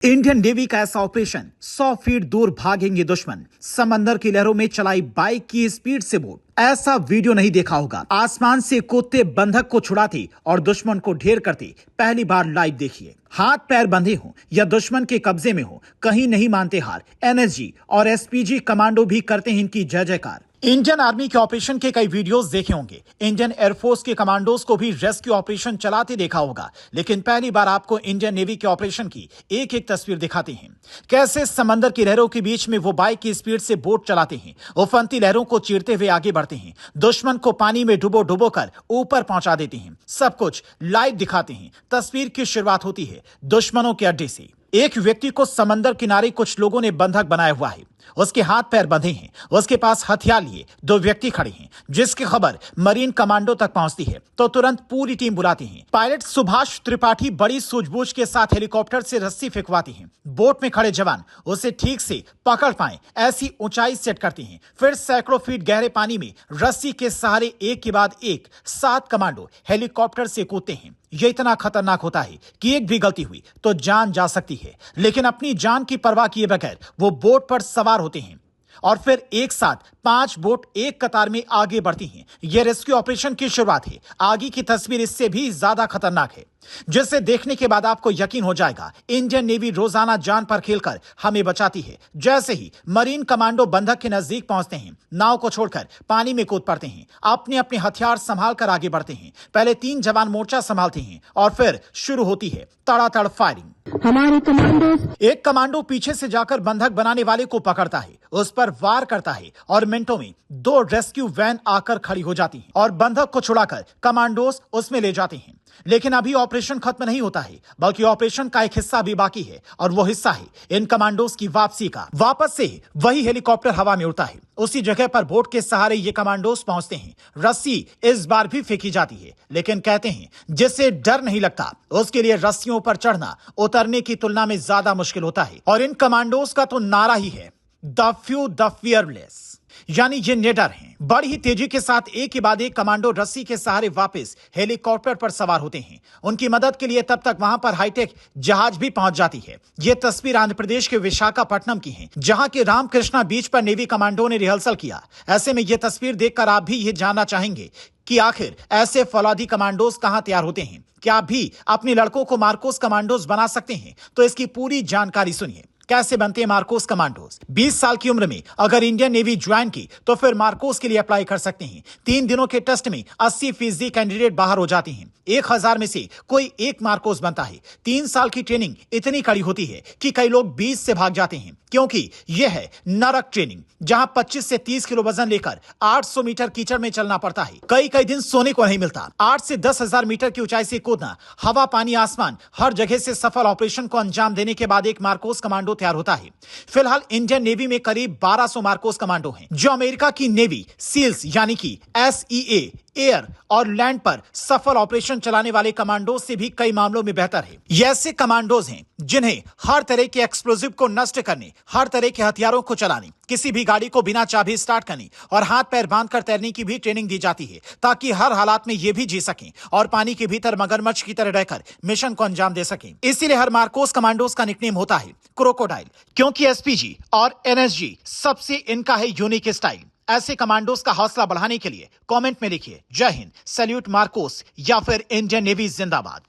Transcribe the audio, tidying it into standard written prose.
Indian navy का ऐसा operation 100 feet दूर भागेंगे दुश्मन, समंदर की लहरों में चलाई बाइक की स्पीड से बोट। ऐसा वीडियो नहीं देखा होगा। आसमान से कूदते बंधक को छुड़ाते और दुश्मन को ढेर करते पहली बार लाइव देखिए। हाथ पैर बंधे हो या दुश्मन के कब्जे में हो, कहीं नहीं मानते हार। एनएसजी और एसपीजी कमांडो भी करते हैं इनकी जय जयकार। इंडियन आर्मी के ऑपरेशन के कई वीडियोस देखे होंगे, इंडियन एयरफोर्स के कमांडोज को भी रेस्क्यू ऑपरेशन चलाते देखा होगा, लेकिन पहली बार आपको इंडियन नेवी के ऑपरेशन की एक एक तस्वीर दिखाते हैं। कैसे समंदर की लहरों के बीच में वो बाइक की स्पीड से बोट चलाते हैं, उफनती लहरों को चीरते हुए आगे बढ़ते हैं, दुश्मन को पानी में डुबो डुबो कर ऊपर पहुंचा देते हैं। सब कुछ लाइव दिखाते हैं। तस्वीर की शुरुआत होती है दुश्मनों के अड्डे से। एक व्यक्ति को समंदर किनारे कुछ लोगों ने बंधक बनाया हुआ है। उसके हाथ पैर बंधे हैं, उसके पास हथियार लिए दो व्यक्ति खड़े हैं। जिसकी खबर मरीन कमांडो तक पहुंचती है तो तुरंत पूरी टीम बुलाती हैं। पायलट सुभाष त्रिपाठी बड़ी सूझबूझ के साथ हेलीकॉप्टर से रस्सी फेंकवाती हैं। बोट में खड़े जवान उसे ठीक से पकड़ पाए ऐसी ऊंचाई सेट करते हैं। फिर सैकड़ों फीट गहरे पानी में रस्सी के सहारे एक के बाद एक 7 कमांडो हेलीकॉप्टर से कूदते हैं। यह इतना खतरनाक होता है कि एक भी गलती हुई तो जान जा सकती है, लेकिन अपनी जान की परवाह किए बगैर वो बोट पर सवार होते हैं और फिर एक साथ 5 बोट एक कतार में आगे बढ़ती हैं। यह रेस्क्यू ऑपरेशन की शुरुआत है। आगे की तस्वीर इससे भी ज्यादा खतरनाक है, जिसे देखने के बाद आपको यकीन हो जाएगा इंडियन नेवी रोजाना जान पर खेलकर हमें बचाती है। जैसे ही मरीन कमांडो बंधक के नजदीक पहुंचते हैं, नाव को छोड़कर पानी में कूद पड़ते हैं। अपने अपने हथियार संभाल कर आगे बढ़ते हैं। पहले 3 जवान मोर्चा संभालते हैं और फिर शुरू होती है तड़ातड़ फायरिंग। हमारे कमांडो एक कमांडो पीछे से जाकर बंधक बनाने वाले को पकड़ता है, उस पर वार करता है और मिनटों में 2 रेस्क्यू वैन आकर खड़ी हो जाती हैं और बंधक को छुड़ाकर कमांडोस उसमें ले जाते हैं। लेकिन अभी ऑपरेशन खत्म नहीं होता है, बल्कि ऑपरेशन का एक हिस्सा भी बाकी है और वो हिस्सा है इन कमांडोस की वापसी का। वापस से वही हेलीकॉप्टर हवा में उड़ता है। उसी जगह पर बोट के सहारे ये कमांडोस पहुंचते हैं। रस्सी इस बार भी फेंकी जाती है, लेकिन कहते हैं जिससे डर नहीं लगता उसके लिए रस्सियों पर चढ़ना उतरने की तुलना में ज्यादा मुश्किल होता है। और इन कमांडोस का तो नारा ही है द फ्यू द फियरलेस, यानी ये निडर हैं। बड़ी ही तेजी के साथ एक के बाद एक कमांडो रस्सी के सहारे वापस हेलीकॉप्टर पर सवार होते हैं। उनकी मदद के लिए तब तक वहां पर हाईटेक जहाज भी पहुंच जाती है। यह तस्वीर आंध्र प्रदेश के विशाखापट्टनम की है, जहां के रामकृष्णा बीच पर नेवी कमांडो ने रिहर्सल किया। ऐसे में यह तस्वीर देखकर आप भी ये जानना चाहेंगे कि आखिर ऐसे फौलादी कमांडोज कहां तैयार होते हैं। क्या आप भी अपने लड़कों को मार्कोस कमांडोज बना सकते हैं? तो इसकी पूरी जानकारी सुनिए। कैसे बनते हैं मार्कोस कमांडोज? 20 साल की उम्र में अगर इंडियन नेवी ज्वाइन की तो फिर मार्कोस के लिए अप्लाई कर सकते हैं। 3 दिनों के टेस्ट में 80% कैंडिडेट बाहर हो जाते हैं। 1000 में से कोई एक मार्कोस बनता है। 3 साल की ट्रेनिंग इतनी कड़ी होती है कि कई लोग 20 से भाग जाते हैं, क्योंकि यह है नरक ट्रेनिंग, जहां 25 से 30 किलो वजन लेकर 800 मीटर कीचड़ में चलना पड़ता है। कई दिन सोने को नहीं मिलता। 8 से 10,000 मीटर की ऊंचाई से कूदना, हवा पानी आसमान हर जगह से सफल ऑपरेशन को अंजाम देने के बाद एक मार्कोस कमांडो तैयार होता है। फिलहाल इंडियन नेवी में करीब 1200 मार्कोस कमांडो हैं, जो अमेरिका की नेवी सील्स यानी कि SEA एयर और लैंड पर सफल ऑपरेशन चलाने वाले कमांडोज से भी कई मामलों में बेहतर है। ये ऐसे कमांडोज हैं जिन्हें हर तरह के एक्सप्लोजिव को नष्ट करने, हर तरह के हथियारों को चलाने, किसी भी गाड़ी को बिना चाबी स्टार्ट करने और हाथ पैर बांधकर तैरने की भी ट्रेनिंग दी जाती है, ताकि हर हालात में ये भी जी सकें और पानी के भीतर मगरमच्छ की तरह रहकर मिशन को अंजाम दे सकें। इसीलिए हर मार्कोस कमांडोज का निकनेम होता है क्रोकोडाइल, क्योंकि एसपीजी और एनएसजी सबसे इनका है यूनिक स्टाइल। ऐसे कमांडोज का हौसला बढ़ाने के लिए कमेंट में लिखिए जय हिंद, सैल्यूट मार्कोस या फिर इंडियन नेवी जिंदाबाद।